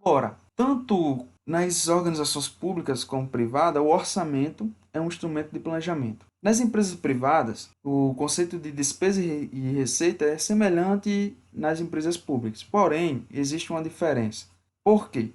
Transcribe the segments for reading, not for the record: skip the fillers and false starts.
Agora, tanto nas organizações públicas como privadas, o orçamento é um instrumento de planejamento. Nas empresas privadas, o conceito de despesa e receita é semelhante nas empresas públicas, porém, existe uma diferença. Por quê?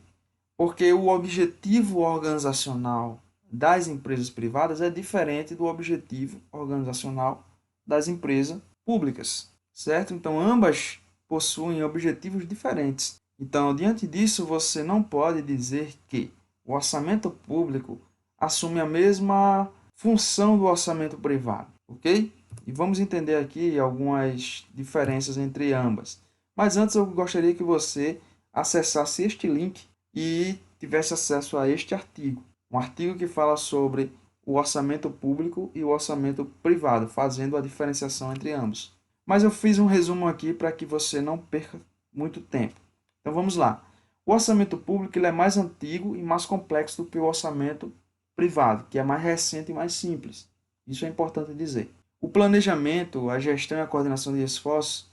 Porque o objetivo organizacional das empresas privadas é diferente do objetivo organizacional das empresas públicas, certo? Então, ambas possuem objetivos diferentes. Então, diante disso, você não pode dizer que o orçamento público assume a mesma função do orçamento privado, ok? E vamos entender aqui algumas diferenças entre ambas. Mas antes eu gostaria que você acessasse este link e tivesse acesso a este artigo. Um artigo que fala sobre o orçamento público e o orçamento privado, fazendo a diferenciação entre ambos. Mas eu fiz um resumo aqui para que você não perca muito tempo. Então vamos lá. O orçamento público ele é mais antigo e mais complexo do que o orçamento privado, que é mais recente e mais simples. Isso é importante dizer. O planejamento, a gestão e a coordenação de esforços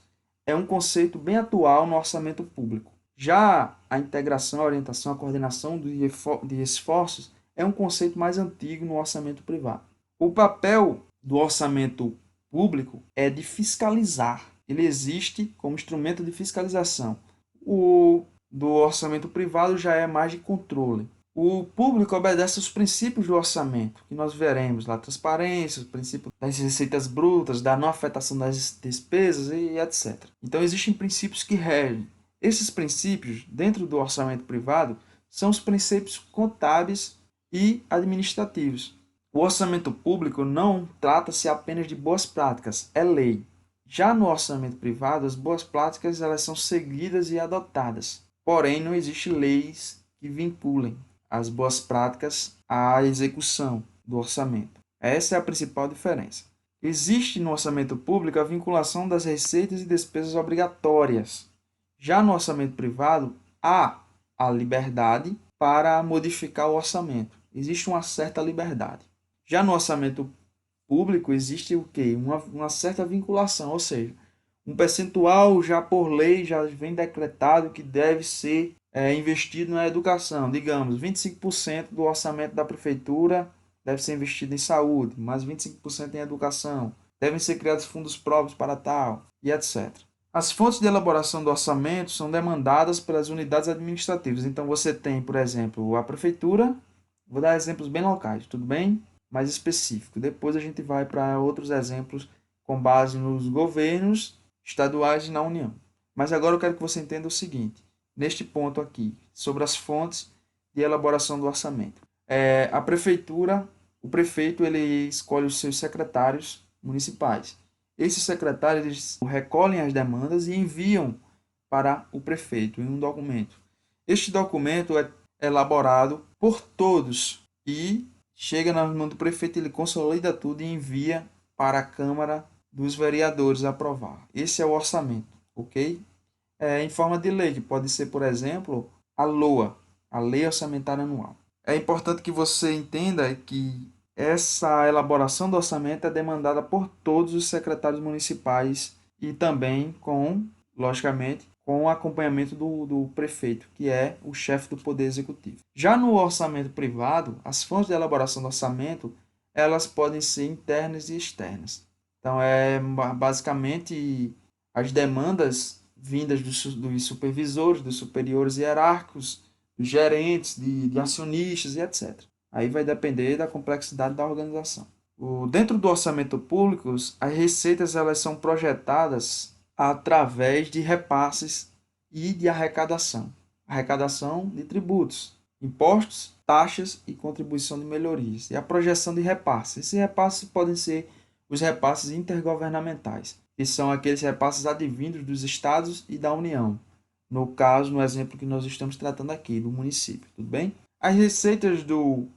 é um conceito bem atual no orçamento público. Já a integração, a orientação, a coordenação de esforços é um conceito mais antigo no orçamento privado. O papel do orçamento público é de fiscalizar. Ele existe como instrumento de fiscalização. O do orçamento privado já é mais de controle. O público obedece aos princípios do orçamento, que nós veremos lá, transparência, o princípio das receitas brutas, da não afetação das despesas e etc. Então existem princípios que regem. Esses princípios, dentro do orçamento privado, são os princípios contábeis e administrativos. O orçamento público não trata-se apenas de boas práticas, é lei. Já no orçamento privado, as boas práticas elas são seguidas e adotadas. Porém, não existem leis que vinculem as boas práticas à execução do orçamento. Essa é a principal diferença. Existe no orçamento público a vinculação das receitas e despesas obrigatórias. Já no orçamento privado, há a liberdade para modificar o orçamento. Existe uma certa liberdade. Já no orçamento público existe o quê? Uma certa vinculação, ou seja, um percentual já por lei já vem decretado que deve ser investido na educação. Digamos, 25% do orçamento da prefeitura deve ser investido em saúde, mais 25% em educação. Devem ser criados fundos próprios para tal, e etc. As fontes de elaboração do orçamento são demandadas pelas unidades administrativas. Então, você tem, por exemplo, a prefeitura. Vou dar exemplos bem locais, tudo bem? Mais específico. Depois a gente vai para outros exemplos com base nos governos estaduais e na União. Mas agora eu quero que você entenda o seguinte, neste ponto aqui, sobre as fontes de elaboração do orçamento. A prefeitura, o prefeito, ele escolhe os seus secretários municipais. Esses secretários eles recolhem as demandas e enviam para o prefeito em um documento. Este documento é elaborado por todos e chega na mão do prefeito, ele consolida tudo e envia para a Câmara dos Vereadores aprovar. Esse é o orçamento, ok? Em forma de lei, que pode ser, por exemplo, a LOA, a Lei Orçamentária Anual. É importante que você entenda que essa elaboração do orçamento é demandada por todos os secretários municipais e também logicamente, com o acompanhamento do prefeito, que é o chefe do Poder Executivo. Já no orçamento privado, as fontes de elaboração do orçamento, elas podem ser internas e externas. Então, basicamente as demandas vindas dos supervisores, dos superiores hierárquicos, dos gerentes, de acionistas e etc. Aí vai depender da complexidade da organização. Dentro do orçamento público, as receitas elas são projetadas através de repasses e de arrecadação. Arrecadação de tributos, impostos, taxas e contribuição de melhorias. E a projeção de repasses. Esses repasses podem ser os repasses intergovernamentais, que são aqueles repasses advindos dos estados e da União. No caso, no exemplo que nós estamos tratando aqui, do município, tudo bem? As receitas do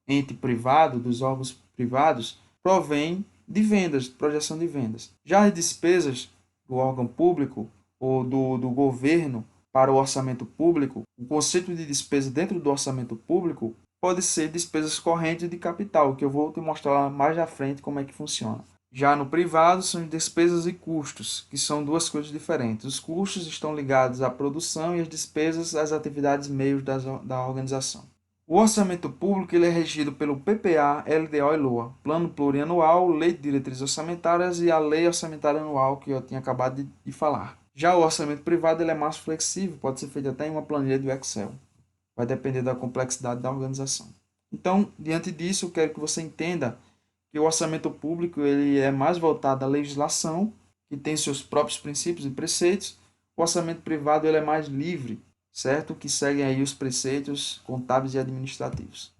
ente privado, dos órgãos privados, provêm de vendas, projeção de vendas. Já as despesas do órgão público ou do governo para o orçamento público, o conceito de despesa dentro do orçamento público pode ser despesas correntes de capital, que eu vou te mostrar mais à frente como é que funciona. Já no privado, são despesas e custos, que são duas coisas diferentes. Os custos estão ligados à produção e as despesas às atividades meios da organização. O orçamento público ele é regido pelo PPA, LDO e LOA, Plano Plurianual, Lei de Diretrizes Orçamentárias e a Lei Orçamentária Anual, que eu tinha acabado de falar. Já o orçamento privado ele é mais flexível, pode ser feito até em uma planilha do Excel. Vai depender da complexidade da organização. Então, diante disso, eu quero que você entenda que o orçamento público ele é mais voltado à legislação, que tem seus próprios princípios e preceitos. O orçamento privado ele é mais livre, certo? Que segue aí os preceitos contábeis e administrativos.